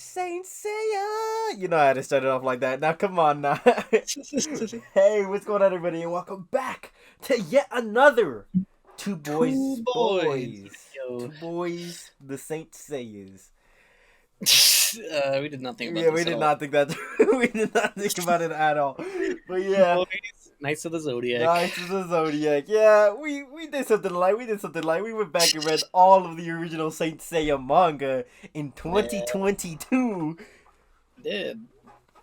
Saint Seiya! You know how to start it off like that. Now, come on now. Hey, what's going on, everybody? And welcome back to yet another Two Two Boys boys Boys. video. Two Boys, the Saint Seiyas. We did not think about Yeah, we this at did all. not think that. We did not think about it at all. But Two yeah, boys, Knights of the Zodiac. Knights of the Zodiac. Yeah, we did something like we went back and read all of the original Saint Seiya manga in Yeah, 2022. did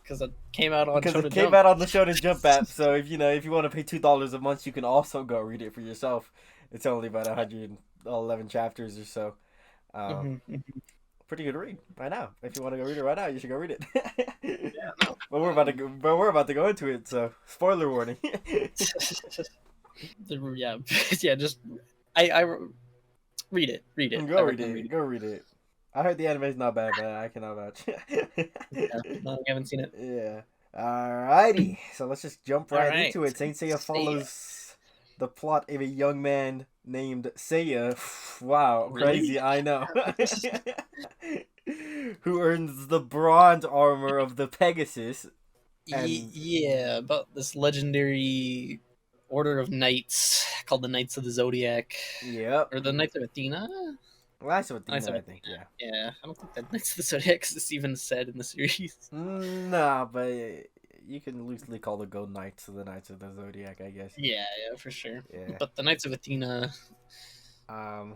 because it came out on Because it Shonen came Jump. out on the Shonen Jump app, so if you want to pay $2 a month, you can also go read it for yourself. It's only about 111 chapters or so. Um, Mhm. Pretty good read right now. If you want to go read it right now, you should go read it. Yeah, no. But we're about to go into it, so spoiler warning. Yeah, yeah. Just I read it. Read it. I Go read recommend it. reading Go read it. I heard the anime's not bad, but I cannot vouch. it. Yeah, no, I haven't seen it. Yeah. Alrighty. So let's just jump All right right, into it. Saint Seiya Seiya. follows the plot of a young man named Seiya. Wow, Really? crazy, I know. Who earns the bronze armor of the Pegasus and Yeah, about this legendary order of knights called the Knights of the Zodiac, yep. or the Knights of Athena. Last of Knights Athena, of I think, Athena. yeah. Yeah, I don't think that Knights of the Zodiac is even said in the series. Nah, but you can loosely call the Gold Knights the Knights of the Zodiac, I guess. Yeah, yeah, for sure. Yeah. But the Knights of Athena,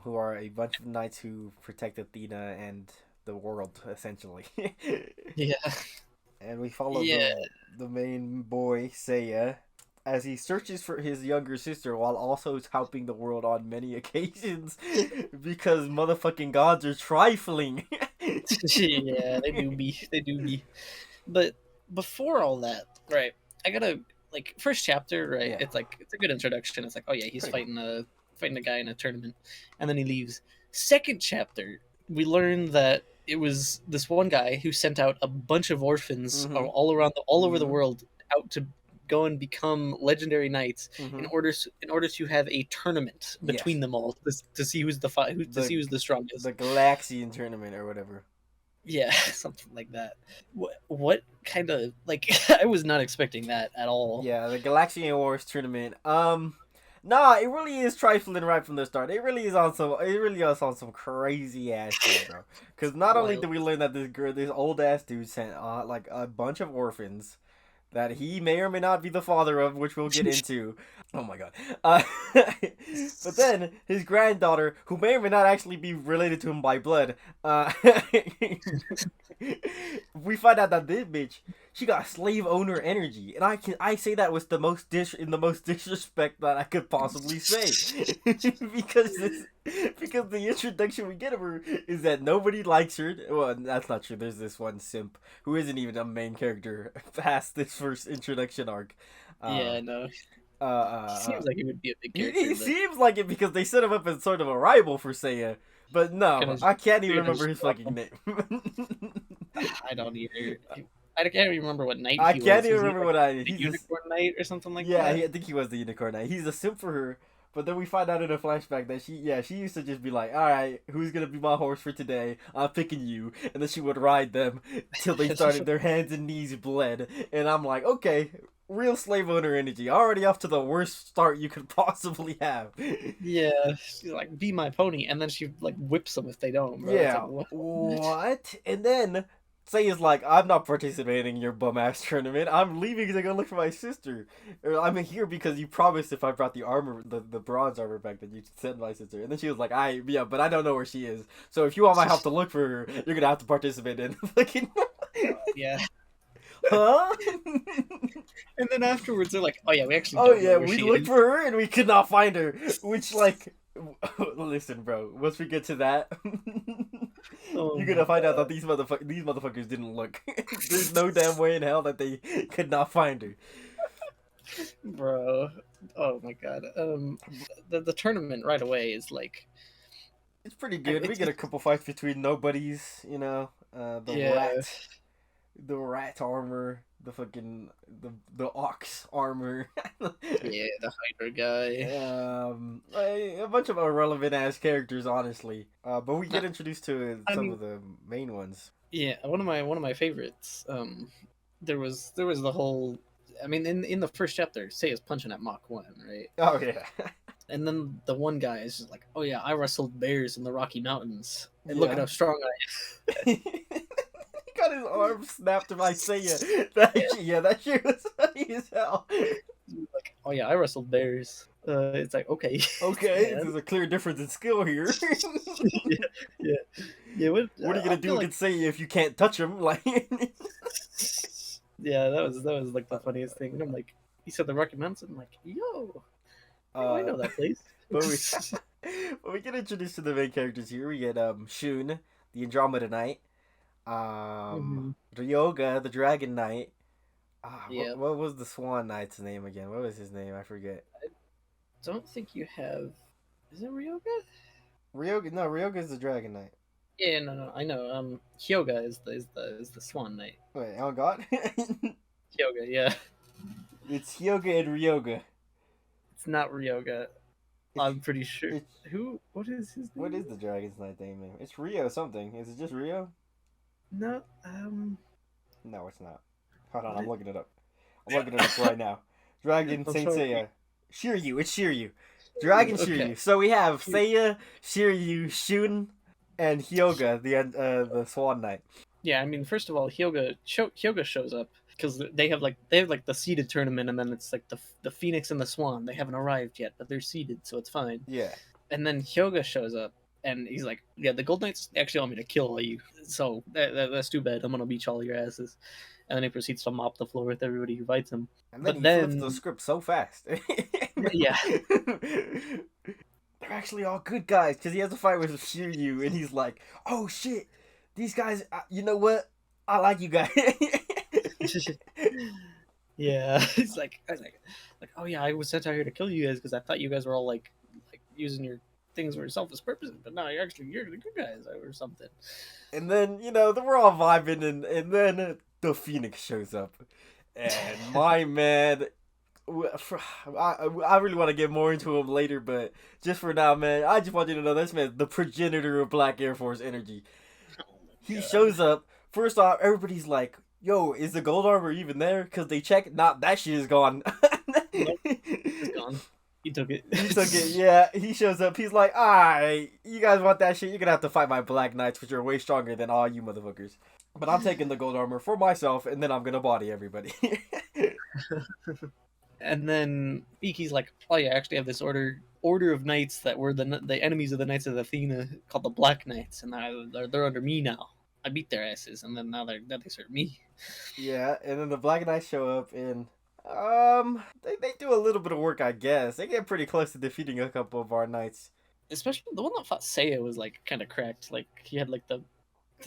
Who are a bunch of knights who protect Athena and the world, essentially. yeah, And we follow yeah, the main boy, Seiya, as he searches for his younger sister while also helping the world on many occasions because motherfucking gods are trifling. yeah, they do be. But before all that, right? I gotta like first chapter, right? Yeah, It's a good introduction. It's like, oh yeah, he's pretty much. fighting a guy in a tournament, and then he leaves. Second chapter, we learn that it was this one guy who sent out a bunch of orphans Mm-hmm. all over the Mm-hmm. world out to go and become legendary knights Mm-hmm. in order to have a tournament Yes. between them all to see to The see who's the strongest. the Galaxian tournament or whatever. Yeah, something like that. What kind of like I was not expecting that at all. Yeah, the Galaxian Wars tournament. Nah, it really is trifling right from the start. It really is on some. It really is on some crazy ass shit, bro. Because not only Wild. did we learn that this old ass dude sent like a bunch of orphans that he may or may not be the father of, which we'll get into. Oh my god. But then his granddaughter, who may or may not actually be related to him by blood, we find out that this bitch, she got slave owner energy, and I say that with the most disrespect that I could possibly say, because the introduction we get of her is that nobody likes her. Well, that's not true. There's this one simp who isn't even a main character past this first introduction arc. Uh, Yeah, no. uh, He uh, uh, seems like he would be a big he character, but seems like it because they set him up as sort of a rival for Seiya. But no, gonna I can't even they're gonna remember just his drop fucking him. name. I don't either. I can't even remember what knight I he can't was. even Was he remember like what I. the He's just unicorn knight or something like yeah. that? I think he was the unicorn knight. He's a simp for her. But then we find out in a flashback that she used to just be like, all right, who's gonna be my horse for today? I'm picking you, and then she would ride them till they started their hands and knees bled, and I'm like, okay, real slave owner energy, already off to the worst start you could possibly have. Yeah, she's like, be my pony, and then she like whips them if they don't, bro. It's like Yeah, what? what? And then Say is like, I'm not participating in your bum ass tournament. I'm leaving to go look for my sister. Or I'm here because you promised if I brought the armor, the bronze armor back, that you'd send my sister. And then she was like, yeah, but I don't know where she is. So if you want my help to look for her, you're gonna have to participate in fucking. Yeah. Huh? And then afterwards they're like, oh yeah, we actually Oh don't know yeah, where we she looked is. for her and we could not find her. Which like, listen, bro. Once we get to that, Oh you're my gonna find out that god, these motherfuckers didn't look. There's no damn way in hell that they could not find her. bro. Oh my god. The tournament right away is like, It's pretty good. We it's get a couple fights between nobodies. You know, yeah, the rat armor, the fucking the ox armor. Yeah, the Hydra guy. A bunch of irrelevant ass characters, honestly. But we Uh, get introduced to I some mean, of the main ones. yeah, one of my favorites. There was the whole. I mean, in the first chapter, Seiya's punching at Mach 1, right? Oh yeah, And then the one guy is just like, "Oh yeah, I wrestled bears in the Rocky Mountains, and look at yeah. how strong I He got his arm snapped by Seiya. That shit was funny as hell. am." Like, "Oh yeah, I wrestled bears." It's like, okay, Okay, man. there's a clear difference in skill here. Yeah, yeah, yeah. What are you I gonna do feel like, against Seiya if you can't touch him? Like, yeah, that was like the funniest thing. And I'm like, he said the Rocky Mountains. I'm like, yo, I know that place. but we but we get introduced to the main characters here. We get Shun, the Andromeda Knight, Mhm. Ryoga, the Dragon Knight. Yeah, What was the Swan Knight's name again? What was his name? I forget. don't think you have. Is it Ryoga? Ryoga is the Dragon Knight. Yeah, no, I know. Hyoga is the Swan Knight. Wait, oh god, Hyoga, yeah, it's Hyoga and Ryoga. it's not Ryoga. I'm pretty sure. It's, Who? What is his name? what is the Dragon's Knight name? It's Rio something. Is it just Rio? No, No, it's not. Hold on, what I'm is- looking it up. I'm looking it up right now. Dragon I'm Saint sorry. Seiya. Shiryu, it's Shiryu. Dragon Okay. Shiryu. So we have Seiya, Shiryu, Shun, and Hyoga, the Swan Knight. Yeah, I mean, first of all, Hyoga shows up because they have the seeded tournament, and then it's like the Phoenix and the Swan. They haven't arrived yet, but they're seeded, so it's fine. Yeah. And then Hyoga shows up, and he's like, "Yeah, the Gold Knights actually want me to kill all you, so that's too bad. I'm gonna beat all your asses." And then he proceeds to mop the floor with everybody who fights him. And then But he then- flips the script so fast. Yeah. They're actually all good guys because he has a fight with Shiryu and he's like, "Oh shit, these guys. You know what? I like you guys." Yeah, it's like, oh yeah, I was sent out here to kill you guys because I thought you guys were all like using your things for selfish purposes, but now you're the good guys or something. And then we're all vibing, and then the Phoenix shows up, and my man. I really want to get more into him later, but just for now, man, I just want you to know this man, the progenitor of Black Air Force energy. He God. shows up. First off, everybody's like, "Yo, is the gold armor even there?" Because they check. Nah, that shit is gone. It's gone. He took it. He took it. Yeah, he shows up. He's like, "Alright, you guys want that shit? You're gonna have to fight my Black Knights, which are way stronger than all you motherfuckers. But I'm taking the gold armor for myself, and then I'm gonna body everybody." And then Iki's like, oh yeah, I actually have this order of knights that were the enemies of the Knights of Athena called the Black Knights, and they're under me now. I beat their asses, and then now they serve me. Yeah, and then the Black Knights show up, and they do a little bit of work, I guess. They get pretty close to defeating a couple of our knights. Especially the one that fought Seiya was like kind of cracked. Like he had like the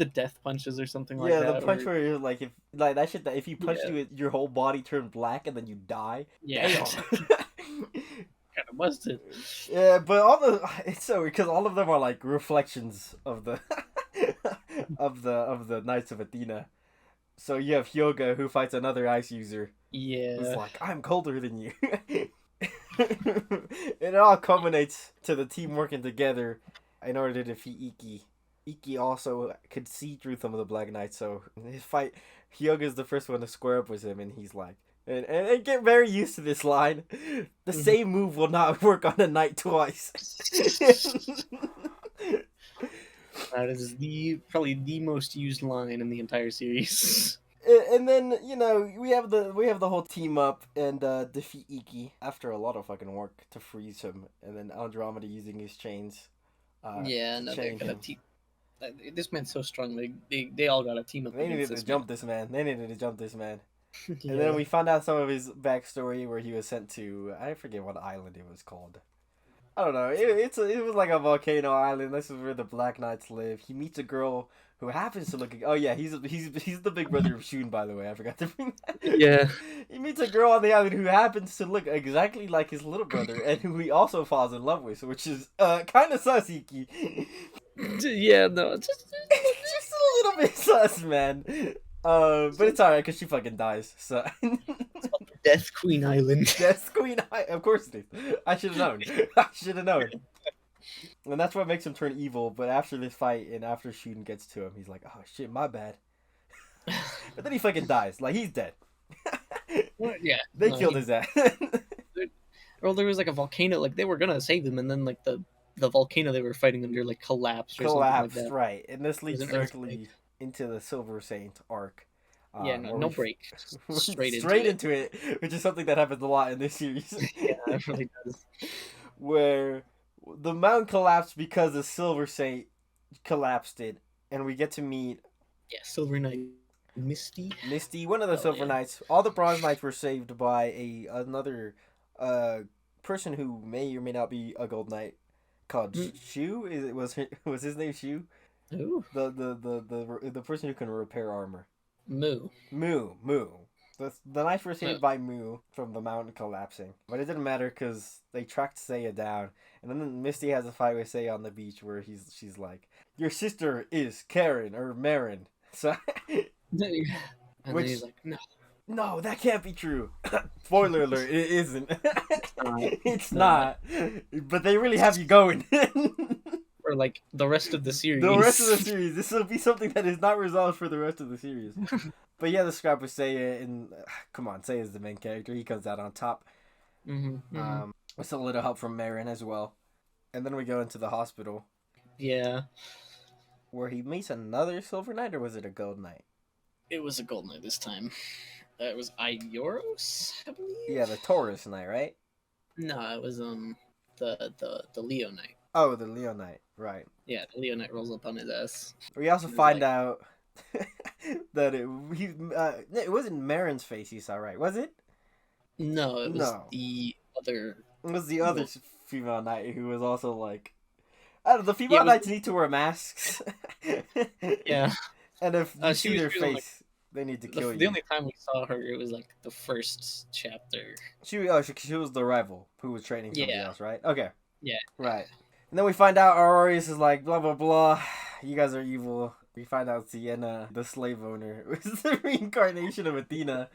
death punches or something like Yeah, that. the punch or- where you're like, if like that shit that if you punch Yeah. you, your whole body turned black and then you die. Yeah, Damn. kind of busted. Yeah, but all the it's so weird because all of them are like reflections of the of the Knights of Athena. So you have Hyoga who fights another ice user. Yeah. It's like, I'm colder than you. It all culminates to the team working together in order to defeat Iki. Iki also could see through some of the Black Knights, so in his fight, Hyoga's the first one to square up with him, and he's like, and get very used to this line. The Mhm. same move will not work on a knight twice. That is probably the most used line in the entire series. And then we have the whole team up and defeat Iki after a lot of fucking work to freeze him, and then Andromeda using his chains. Yeah, to no, they're chain gonna him. team. This man's so strong. They all got to team up. They needed against to this jump this man. They needed to jump this man. man. And then we found out some of his backstory where he was sent to, I forget what island it was called. I don't know. It was like a volcano island. This is where the Black Knights live. He meets a girl who happens to look. Oh yeah, he's the big brother of Shun, by the way. I forgot to bring that. Yeah. He meets a girl on the island who happens to look exactly like his little brother, and who he also falls in love with, which is kind of sus, Iki. Yeah, no, just Just a little bit sus, man. But it's alright because she fucking dies. So It's called Death Queen Island. Death Queen. Of course it is. I should have known. I should have known. And that's what makes him turn evil. But after this fight and after Shun gets to him, he's like, "Oh shit, my bad." But then he fucking dies. Like he's dead. Yeah, They no, killed his ass. Well, there was like a volcano. Like they were gonna save him, and then like the volcano they were fighting under like collapsed or something like Collapsed, that. right? And this leads an directly into the Silver Saint arc. Yeah, no, where no we break. Straight into it, which is something that happens a lot in this series. Yeah, it really does. Where the mountain collapsed because the Silver Saint collapsed it, and we get to meet Yeah, Silver Knight Misty. Misty, one of the Silver yeah. Knights. All the Bronze Knights were saved by another person who may or may not be a Gold Knight called Shu. Was his name Shu? Ooh. The person who can repair armor. Moo. The Knights were saved by Moo from the mountain collapsing, but it didn't matter because they tracked Seiya down, and then Misty has a fight with Seiya on the beach where she's like, "Your sister is Karen or Marin." So, And then he's like, no, that can't be true. Spoiler alert, it isn't. It's not. But they really have you going. For like the rest of the series. The rest of the series. This will be something that is not resolved for the rest of the series. But yeah, the scrap with Seiya, and come on, Seiya's the main character. He comes out on top. With a little help from Marin as well. And then we go into the hospital. Yeah. Where he meets another Silver Knight, or was it a Gold Knight? It was a Gold Knight this time. It was Ioros, I believe. Yeah, the Taurus Knight, right? No, it was the Leo Knight. Oh, the Leo Knight, right. Yeah, the Leo Knight rolls up on his ass. We also find out that it wasn't Marin's face he saw, right? Was it? No, it was the other. It was the other female knight who was also like, I don't know, the female knights need to wear masks. Yeah. And if you see their face, like, they need to kill you. The only time we saw her, it was like the first chapter. She was the rival who was training somebody else, right? Okay. Yeah. Right. And then we find out Aurorius is like, blah, blah, blah. You guys are evil. We find out Sienna, the slave owner, was the reincarnation of Athena.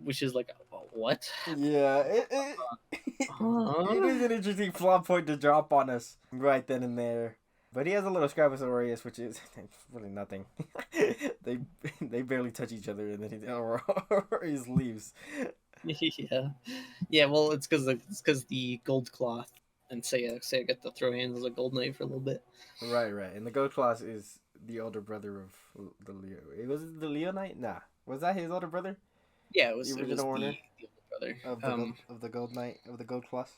Which is like, what? Yeah. It is an interesting plot point to drop on us right then and there. But he has a little scrap with Aurorius, which is really nothing. they barely touch each other, and then Aurorius leaves. Yeah. Well, it's because the gold cloth and Seiya get to throw hands as a gold knight for a little bit. Right. And the gold cloth is the older brother of the Leo. Was it the Leo Knight? Nah. Was that his older brother? Yeah, it was the original owner the older brother of the gold knight of the gold cloth.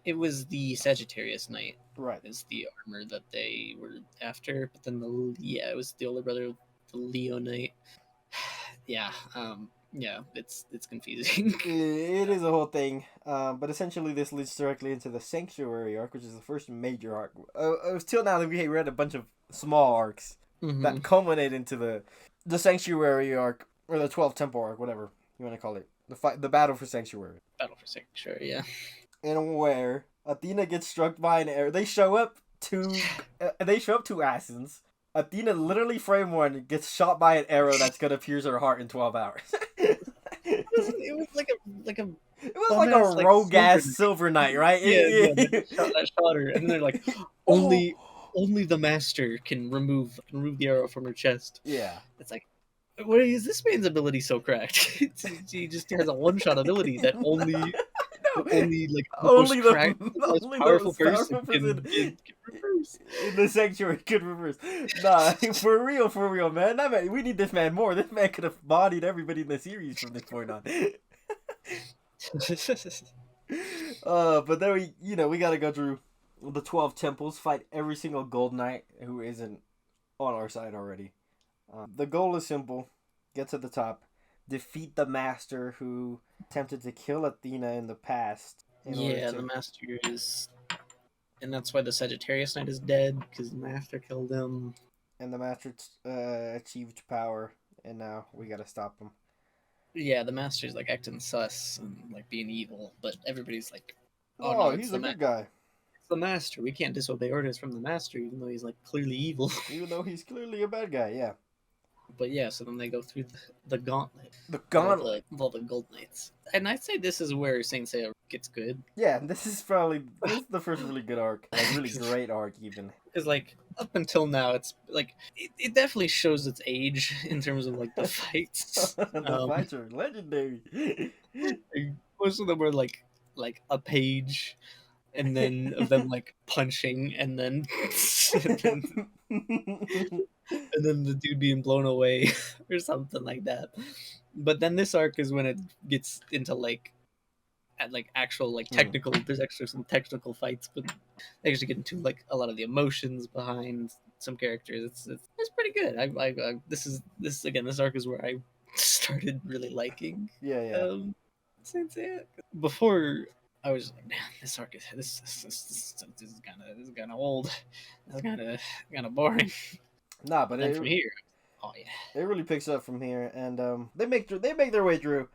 It was the Sagittarius Knight. Right. Is the armor that they were after, but then it was the older brother of the Leo Knight. Yeah. Yeah, it's confusing. It is a whole thing, but essentially this leads directly into the Sanctuary arc, which is the first major arc. Till now, we read a bunch of small arcs that culminate into the Sanctuary arc, or the 12th Temple arc, whatever you want to call it. The battle for Sanctuary. Battle for Sanctuary, yeah. And where Athena gets struck by an arrow. They show up to Athens. Athena, literally frame one, gets shot by an arrow that's gonna pierce her heart in 12 hours. It was like a rogue ass Silver Knight, right? Yeah, that shot her, and they're like, only the master can remove the arrow from her chest. Yeah, it's like, what is this man's ability so cracked? He just has a one-shot ability that only the most powerful person can reverse. In the Sanctuary could reverse. Nah, for real, man. We need this man more. This man could have bodied everybody in the series from this point on. But then we gotta go through the 12 temples, fight every single gold knight who isn't on our side already. The goal is simple: get to the top, defeat the master who attempted to kill Athena in the past. The master is, and that's why the Sagittarius Knight is dead, because the master killed him. And the master achieved power, and now we gotta stop him. Yeah, the master's like acting sus and like being evil, but everybody's like, no, he's a good guy. It's the master. We can't disobey orders from the master, even though he's like clearly evil. Even though he's clearly a bad guy, yeah. But yeah, so then they go through the gauntlet The of gauntlet. all the gold knights, and I'd say this is where Saint Seiya gets good. Yeah, this is the first really good arc, like really great arc even. Because like up until now, it's like it definitely shows its age in terms of like the fights. The fights are legendary. Most of them were like a page, and then of them like punching, and then and then, and then the dude being blown away or something like that. But then this arc is when it gets into like at like actual like technical. There's actually some technical fights, but they actually get into like a lot of the emotions behind some characters. It's pretty good. This again. This arc is where I started really liking Yeah. Saint Seiya. Before I was like, man, this arc is this is kind of old. This is kind of boring. Nah, but And then from here, oh yeah, it really picks up from here, and they make their way through.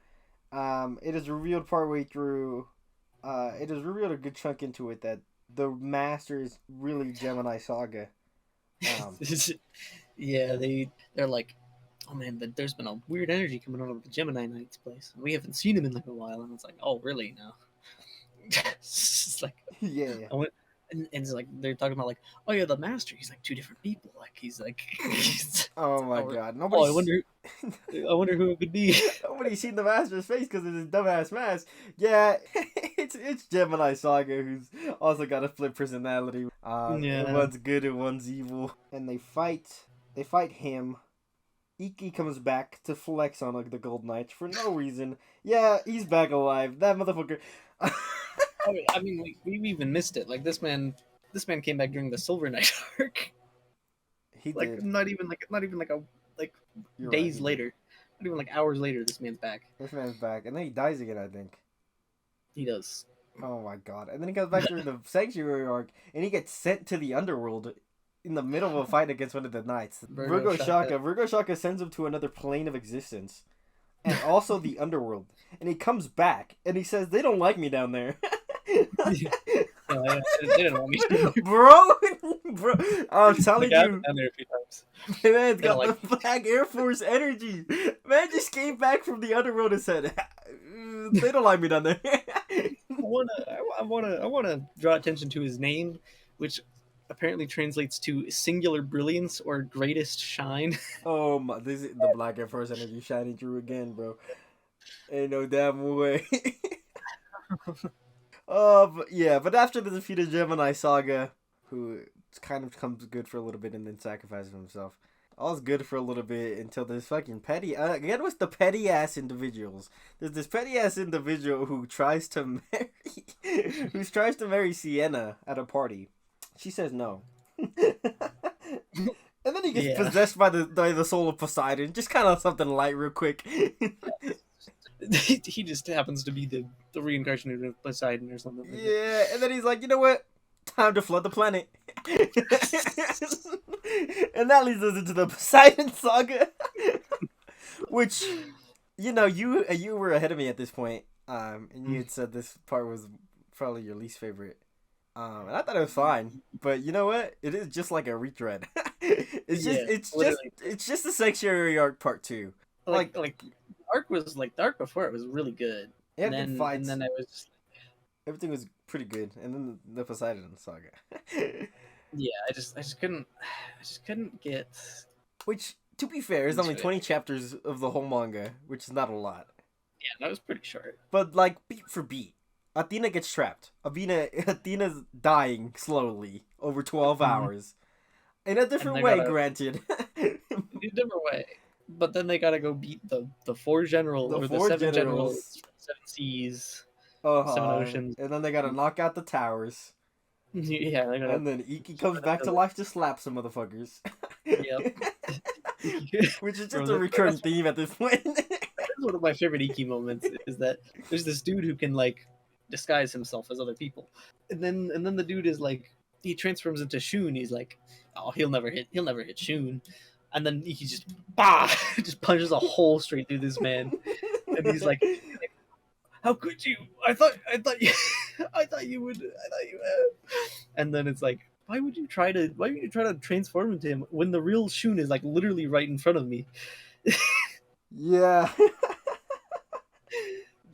It is revealed partway through. It is revealed a good chunk into it that the master is really Gemini Saga. yeah, they're like, oh man, there's been a weird energy coming out of the Gemini Knight's place. We haven't seen him in like a while, and it's like, oh really now? It's like Yeah. I went, and it's like they're talking about like, oh yeah, the master. He's like two different people. Like he's Oh my oh, god. oh, I wonder who it could be. Nobody's seen the master's face because of his dumbass mask. Yeah, it's Gemini Saga who's also got a flip personality. Yeah. One's good and one's evil, and they fight. They fight him. Iki comes back to flex on like the Gold Knights for no reason. Yeah, he's back alive. That motherfucker. I mean, we even missed it. Like this man came back during the Silver Knight arc. He Like did. not even like a like You're days right, later, not even like hours later. This man's back. This man's back, and then he dies again. I think. He does. Oh my god! And then he comes back during the Sanctuary arc, and he gets sent to the underworld in the middle of a fight against one of the knights. Virgo Shaka sends him to another plane of existence, and also the underworld. And he comes back, and he says, "They don't like me down there." They didn't want me to. bro, I'm telling Like, I've you, been down there a few times. man's got like the Black Air Force energy. Man just came back from the underworld and said, "They don't like me down there." I wanna draw attention to his name, which apparently translates to singular brilliance or greatest shine. Oh my! This is the Black Air Force energy shining through again, bro. Ain't no damn way. But after the defeat of Gemini Saga, who kind of comes good for a little bit and then sacrifices himself. All's good for a little bit until this fucking petty. Again, with the petty ass individuals. There's this petty ass individual who tries to marry Sienna at a party. She says no. And then he gets possessed by the soul of Poseidon. Just kind of something light, real quick. He just happens to be the reincarnation of Poseidon or something. Like yeah, and then he's like, you know what? Time to flood the planet. And that leads us into the Poseidon Saga. Which, you know, you were ahead of me at this point. And you had said this part was probably your least favorite. And I thought it was fine, but you know what? It is just like a retread. It's just the Sanctuary arc part 2. Like the arc before it was really good. And then I was just everything was pretty good, and then the Poseidon Saga. Yeah, I just couldn't get. Which, to be fair, is only 20 chapters of the whole manga, which is not a lot. Yeah, that was pretty short. But like beat for beat, Athena gets trapped. Athena's dying slowly over 12 hours, in a different way, granted. In a different way, but then they gotta go beat the four seven generals, 7 seas, 7 oceans, and then they gotta knock out the towers. Yeah, and then Iki comes back to life to slap some motherfuckers. Yep. Which is just a recurring theme at this point. That's one of my favorite Iki moments is that there's this dude who can like disguise himself as other people, and then the dude is like he transforms into Shun. He's like, oh, he'll never hit Shun, and then he just just punches a hole straight through this man, and he's like, how could you? I thought you would. And then it's like, why would you try to transform into him when the real Shun is like literally right in front of me? Yeah.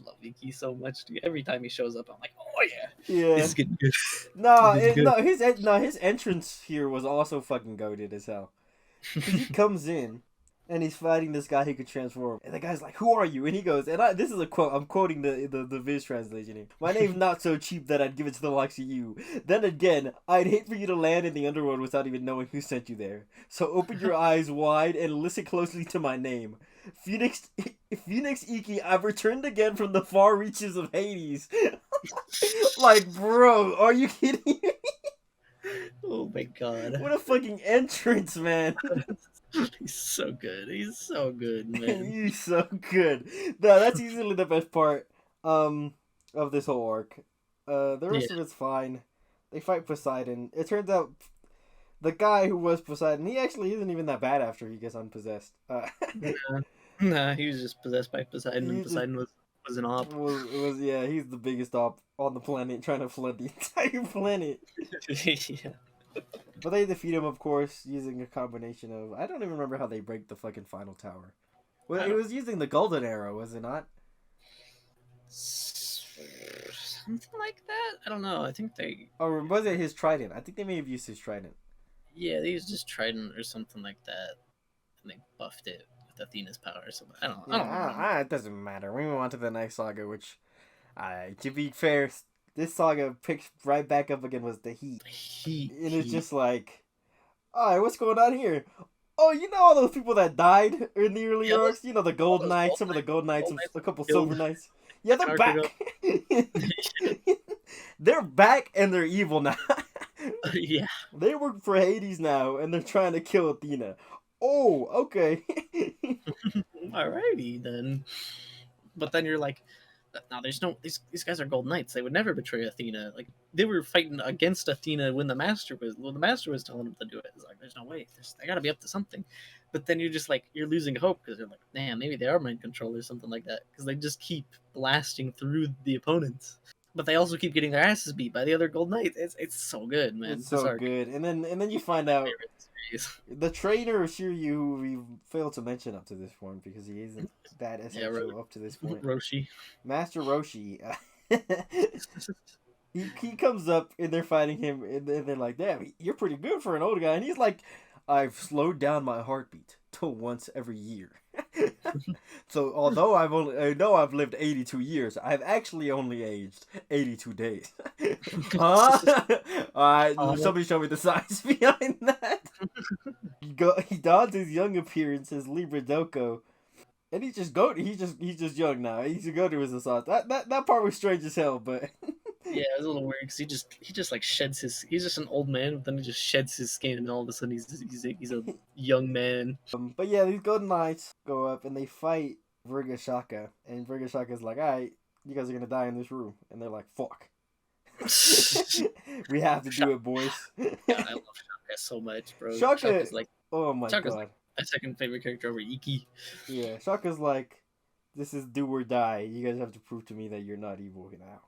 Love Iki so much. Dude. Every time he shows up, I'm like, oh yeah, this Yeah. is getting good. No, This is good. his entrance here was also fucking goated as hell. Because he comes in and he's fighting this guy who could transform. And the guy's like, "Who are you?" And he goes, this is a quote. I'm quoting the Viz translation here. "My name's not so cheap that I'd give it to the likes of you. Then again, I'd hate for you to land in the underworld without even knowing who sent you there. So open your eyes wide and listen closely to my name. Phoenix Iki, I've returned again from the far reaches of Hades." Like, bro, are you kidding me? Oh my god. What a fucking entrance, man. He's so good. He's so good, man. He's so good. No, that's easily the best part of this whole arc. The rest of it's fine. They fight Poseidon. It turns out the guy who was Poseidon, he actually isn't even that bad after he gets unpossessed. Nah, he was just possessed by Poseidon, and Poseidon was an op. Yeah, he's the biggest op on the planet, trying to flood the entire planet. Yeah. But they defeat him, of course, using a combination of... I don't even remember how they break the fucking final tower. Well, it was using the golden arrow, was it not? Something like that? I don't know. I think they... Or was it his trident? I think they may have used his trident. Yeah, they used his trident or something like that. And they buffed it with Athena's power or something. I don't know. It doesn't matter. We move on to the next saga, which... to be fair... This saga picks right back up again was the heat. And it's just like, alright, what's going on here? Oh, you know all those people that died in the early arcs? You know, the Gold Knights, some of the Gold Knights, a couple Silver Knights. Yeah, they're back. They're back and they're evil now. Yeah. They work for Hades now and they're trying to kill Athena. Oh, okay. Alrighty then. But then you're like, no, there's no these guys are gold knights. They would never betray Athena. Like they were fighting against Athena when the master was telling them to do it. It's like there's no way. They got to be up to something. But then you're just like you're losing hope because you're like, damn, maybe they are mind control or something like that because they just keep blasting through the opponents. But they also keep getting their asses beat by the other gold knights. It's so good, man. It's so good. And then you find out the trainer of Shiryu, who we failed to mention up to this point because he isn't that essential up to this point. Roshi. Master Roshi. He comes up and they're fighting him and they're like, damn, you're pretty good for an old guy. And he's like, I've slowed down my heartbeat to once every year. So although I know I've lived 82 years, I've actually only aged 82 days. Huh? Alright, somebody show me the science behind that. He dons his young appearance as Libra Doko, and he's just young now. He's a go to his assault. That part was strange as hell, but yeah, it was a little weird because he just like sheds his. He's just an old man, but then he just sheds his skin, and all of a sudden he's a young man. But yeah, these Golden Knights go up and they fight Virga Shaka, and Virga Shaka's like, "Alright, you guys are gonna die in this room," and they're like, "Fuck." We have to do it, boys. God, I love Shaka so much, bro. Shaka's like, oh my Shaka's god, like my second favorite character over Iki. Yeah, Shaka's like, this is do or die. You guys have to prove to me that you're not evil now.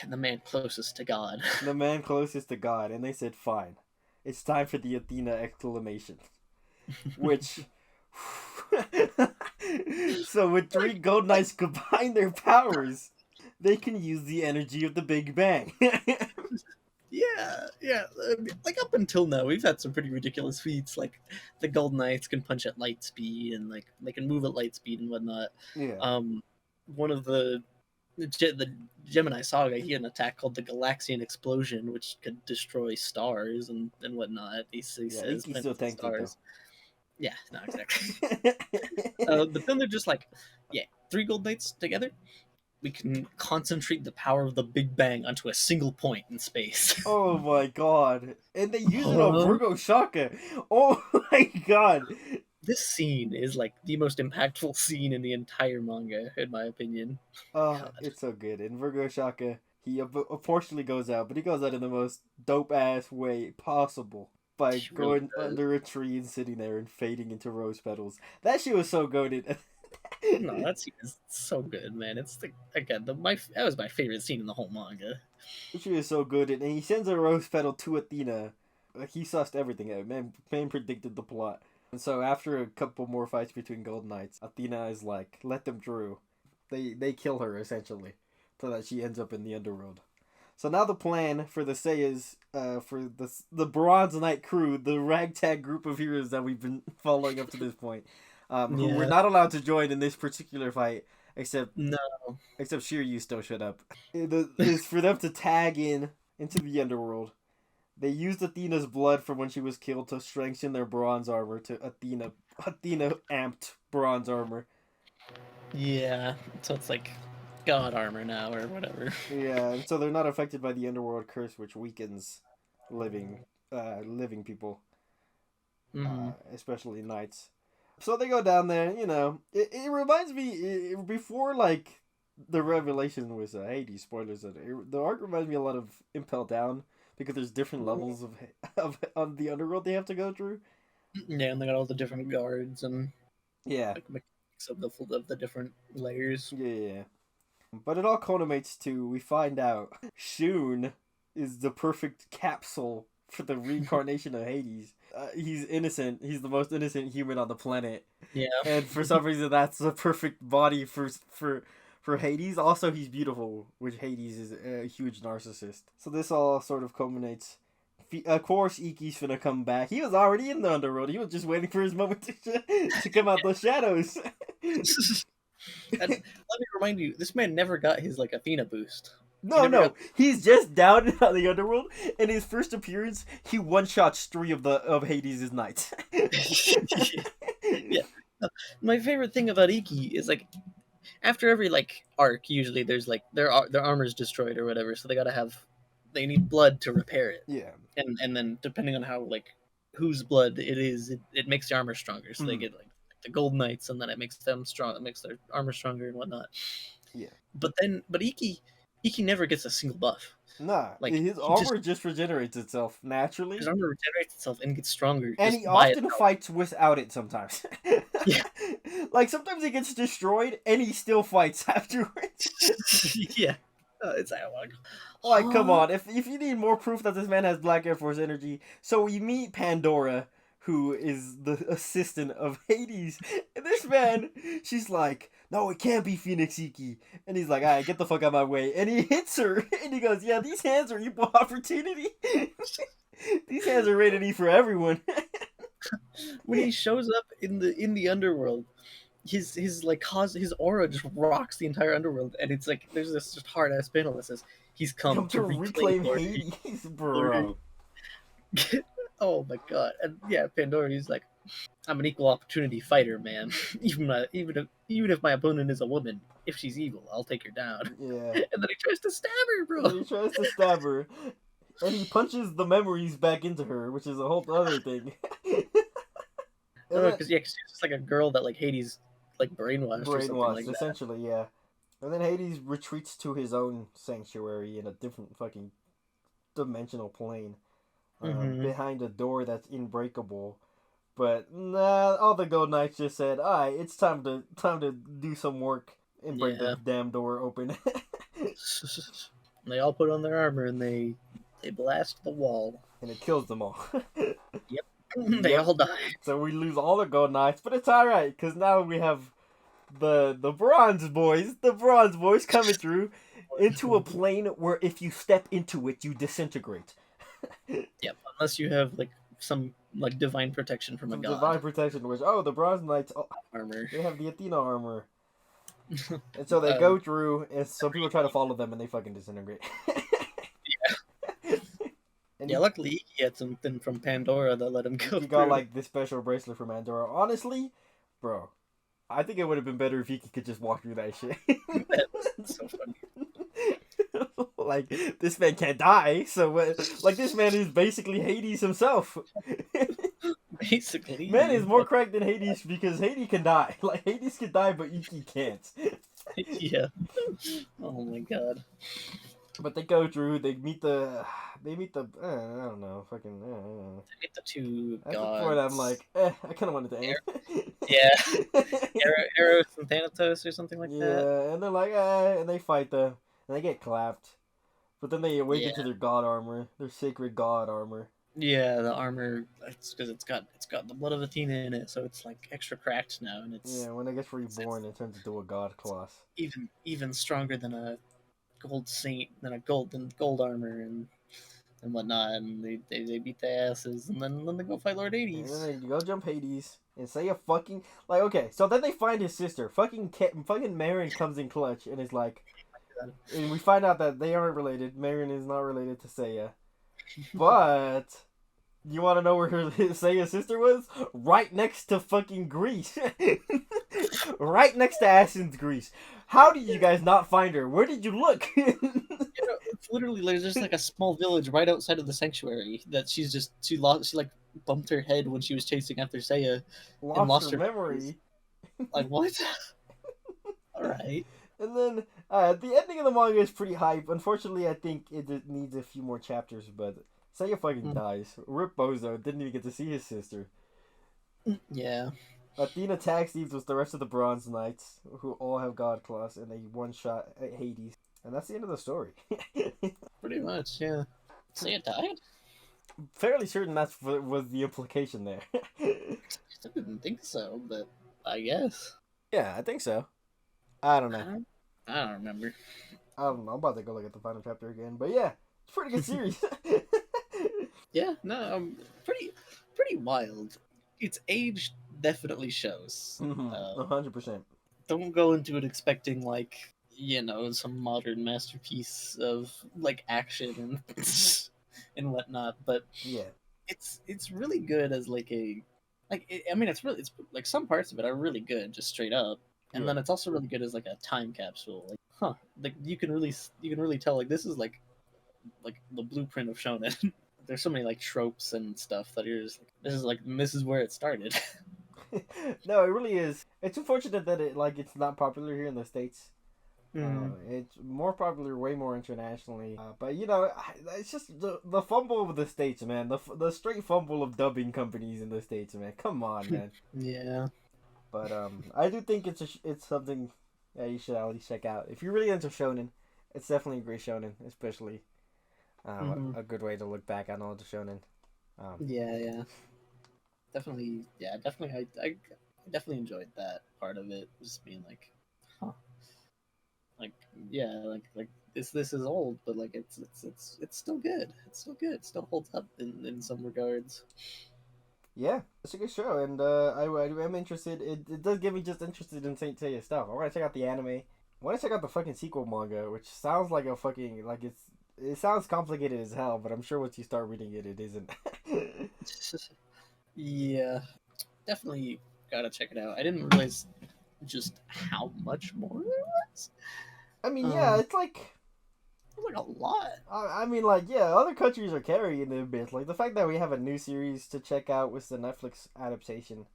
The man closest to God. The man closest to God, and they said, fine. It's time for the Athena exclamation. Which... So when 3 Gold Knights combine their powers, they can use the energy of the Big Bang. Yeah. Like up until now, we've had some pretty ridiculous feats. Like the Gold Knights can punch at light speed, and like they can move at light speed and whatnot. Yeah. One of the Gemini Saga, he had an attack called the Galaxian Explosion, which could destroy stars and whatnot. He says still stars. Yeah, no, exactly. But then they're just like, yeah, 3 Gold Knights together. We can concentrate the power of the Big Bang onto a single point in space. Oh my god. And they use it on Virgo Shaka. Oh my god. This scene is like the most impactful scene in the entire manga, in my opinion. It's so good. And Virgo Shaka, he unfortunately goes out, but he goes out in the most dope-ass way possible. By going under a tree and sitting there and fading into rose petals. That shit was so goated. No, that scene is so good, man. It's that was my favorite scene in the whole manga. She is so good, and he sends a rose petal to Athena, Like, he sussed everything out. Man predicted the plot. And so after a couple more fights between Gold Knights, Athena is like, let them through. They kill her, essentially, so that she ends up in the underworld. So now the plan for the Seiyas, for the Bronze Knight crew, the ragtag group of heroes that we've been following up to this point, who were Yeah. not allowed to join in this particular fight, except No. Shiryu still showed up, is for them to tag into the underworld. They used Athena's blood from when she was killed to strengthen their bronze armor to Athena amped bronze armor. Yeah. So it's like god armor now or whatever. Yeah, and so they're not affected by the underworld curse, which weakens living living people, Mm-hmm. especially knights. So they go down there. It reminds me before like the revelation was Hades. Spoilers. The arc reminds me a lot of Impel Down because there's different levels of the underworld they have to go through. Yeah, and they got all the different guards and Yeah, like mechanics of the different layers. yeah. But it all culminates to we find out Shun is the perfect capsule for the reincarnation of Hades. He's innocent. He's the most innocent human on the planet, Yeah. and for some reason, that's the perfect body for Hades. Also, he's beautiful, which Hades is a huge narcissist. So this all sort of culminates. Of course, Iki's finna come back. He was already in the underworld. He was just waiting for his moment to come out those shadows. And let me remind you, this man never got his like Athena boost. He No, never got. no, he's just down in the underworld. In his first appearance, he one shots 3 of Hades' knights. Yeah. My favorite thing about Iki is like after every like arc, usually there's like their armor's destroyed or whatever, so they need blood to repair it, Yeah. and then depending on how like whose blood it is, it makes the armor stronger. So they Mhm. get like the gold knights, and then it makes them strong. It makes their armor stronger and whatnot. Yeah. But Iki never gets a single buff. Nah, Like his he just armor just regenerates itself naturally, his armor regenerates itself and gets stronger and just he by often itself. fights without it sometimes. Yeah. Like, sometimes he gets destroyed, and he still fights afterwards. Yeah. It's Like, come on. If you need more proof that this man has Black Air Force energy, so we meet Pandora, who is the assistant of Hades. And this man, she's like, no, it can't be Phoenix Iki. And he's like, alright, get the fuck out of my way. And he hits her. And he goes, yeah, these hands are equal opportunity. These hands are rated E for everyone. when he shows up in the underworld, his like his aura just rocks the entire underworld, and it's like there's this just hard ass panel that says he's come Come to to reclaim reclaim glory. Hades, bro. Oh my god! And yeah, Pandora, he's like, I'm an equal opportunity fighter, man. Even if my opponent is a woman, if she's evil, I'll take her down. Yeah. And then he tries to stab her, And bro. then he tries to stab her. And he punches the memories back into her, which is a whole other thing. And then, Because yeah, 'cause she's just like a girl that like Hades like brainwashed or something brainwashed, like that. essentially, yeah. And then Hades retreats to his own sanctuary in a different fucking dimensional plane, Mm-hmm. behind a door that's unbreakable. But nah, all the Gold Knights just said, "Alright, it's time to do some work and break the Yeah. damn door open." They all put on their armor and they blast the wall. And it kills them all. Yep. They Yep. all die. So we lose all the Gold Knights, but it's alright, because now we have the Bronze Boys coming through into a plane where if you step into it, you disintegrate. Yep. Unless you have like some like divine protection from a Some god divine protection, which, the Bronze Knights, armor. they have the Athena armor. And so they Um, go through, and some people try to follow them, and they fucking disintegrate. And yeah, luckily he had something from Pandora that let him go he got, through. like, this special bracelet from Andorra. Honestly, bro, I think it would have been better if he could just walk through that shit. That's so funny. Like, this man can't die, so like, this man is basically Hades himself. Basically, Man is more cracked than Hades because Hades can die. Like, Hades can die, but Iki can't. yeah. Oh my god. But they go through. They meet the. I don't know. Fucking. I don't know. I hate the two At the gods. point, I'm like, I kind of wanted to end. Yeah. Eros and Thanatos or something like that. Yeah, and they're like, and they fight them, and they get clapped. But then they awaken Yeah. to their god armor, their sacred god armor. Yeah, the armor. It's because it's got the blood of Athena in it, so it's like extra cracked now, and Yeah, when it gets it's reborn, it turns into a god class. even stronger than a gold saint, than gold armor and whatnot, and they beat their asses, and then they go fight Lord And then Hades. they go jump Hades and say a fucking like okay. So then they find his sister. Fucking Marin comes in clutch and is like, and we find out that they aren't related. Marin is not related to Seiya, but you want to know where Seiya's sister was? Right next to fucking Greece. Right next to Athens, Greece. How did you guys not find her? Where did you look? It's literally there's just like a small village right outside of the sanctuary that she like bumped her head when she was chasing after Seiya and Lost her lost her memories. memory. Like what? All right. And then the ending of the manga is pretty hype. Unfortunately, I think it needs a few more chapters, but Seiya fucking Mm. dies. Rip Bozo didn't even get to see his sister. Yeah, Athena tag teams with the rest of the Bronze Knights, who all have God Claws, and they one shot at Hades. And that's the end of the story. pretty much. Yeah. Seiya died. Fairly certain that's what was the implication there. I didn't think so, but I guess. Yeah, I think so. I don't I know. don't. I don't remember. I don't know. I'm about to go look at the final chapter again. But yeah, it's a pretty good series. Yeah. No. Pretty wild. Its age definitely shows. Mm-hmm. Uh, 100%. don't go into it expecting like some modern masterpiece of like action and and whatnot, but Yeah. it's really good as like a I mean it's like some parts of it are really good just straight up, and Yeah. then it's also really good as like a time capsule. Like like you can really tell like this is like the blueprint of shonen. There's so many like tropes and stuff that you're just like this is where it started. No, it really is. It's unfortunate that it's not popular here in the States. Mm. It's more popular, way more internationally. But it's just the fumble of the states, man. The straight fumble of dubbing companies in the states, man. Come on, man. Yeah. But I do think it's something that you should at least check out if you're really into shonen. It's definitely a great shonen, especially Hmm. a good way to look back on all the shonen. Um, Yeah, yeah. Definitely, yeah, definitely. I definitely enjoyed that part of it, just being like, huh, like, yeah, like this is old, but like it's still good. It's still good. It still holds up in some regards. yeah, it's a good show, and I am interested. It does get me just interested in Saint Seiya stuff. I want to check out the anime. I want to check out the fucking sequel manga, which sounds like a fucking like it sounds complicated as hell, but I'm sure once you start reading it, it isn't. Yeah, definitely gotta check it out. I didn't realize just how much more there was. I mean, yeah, it's It was like a lot. I mean, like, yeah, other countries are carrying it a bit. Like, the fact that we have a new series to check out with the Netflix adaptation,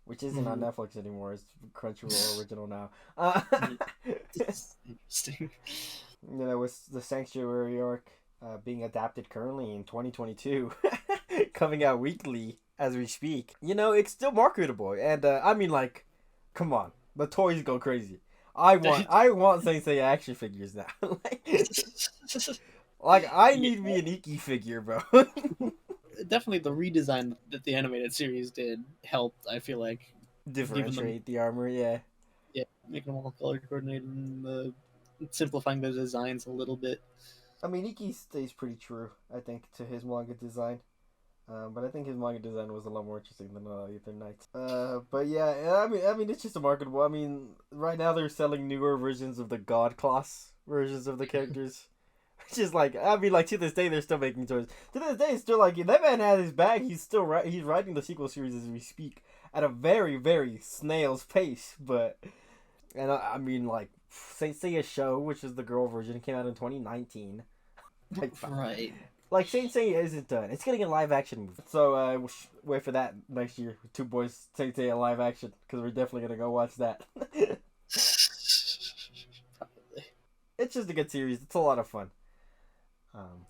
which isn't on Mm-hmm. Netflix anymore, it's Crunchyroll original now. It's interesting. With the Sanctuary arc being adapted currently in 2022, coming out weekly as we speak. It's still marketable. And, I mean, like, come on. The toys go crazy. I want Saint Seiya action figures now. like I Yeah, need me an Iki figure, bro. definitely the redesign that the animated series did helped. I feel like giving them, Differentiate the armor, yeah. yeah, making them all color coordinated and simplifying the designs a little bit. I mean, Iki stays pretty true, I think, to his manga design. But I think his manga design was a lot more interesting than Ether Knights. But yeah, I mean, it's just a marketable. I mean, right now they're selling newer versions of the God class versions of the characters. Which is like, I mean, like to this day they're still making choices. To this day, it's still like that man has his bag. He's writing the sequel series as we speak at a very very snail's pace. But and I mean like Saint Seiya show, which is the girl version, came out in 2019. Like Right. like Saint Seiya isn't done. It's getting a live action movie. So wait for that next year. Two Boys Saint Seiya live action because we're definitely gonna go watch that. Probably. It's just a good series. It's a lot of fun.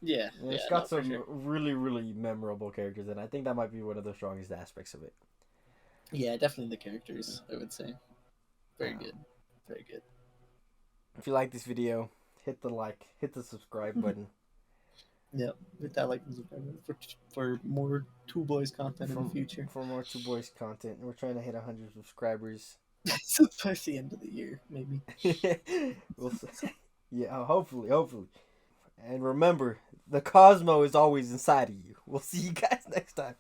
Yeah. It's Yeah. got No, for some sure. really, really memorable characters, and I think that might be one of the strongest aspects of it. Yeah, definitely the characters. I would say very Um, good. Very good. if you like this video, hit the like, hit the subscribe button. Yep, hit that like and subscribe for more Two Boys content in the for future. for more Two Boys content. We're trying to hit 100 subscribers. By the end of the year, maybe. We'll see. Yeah, hopefully. And remember, the Cosmo is always inside of you. We'll see you guys next time.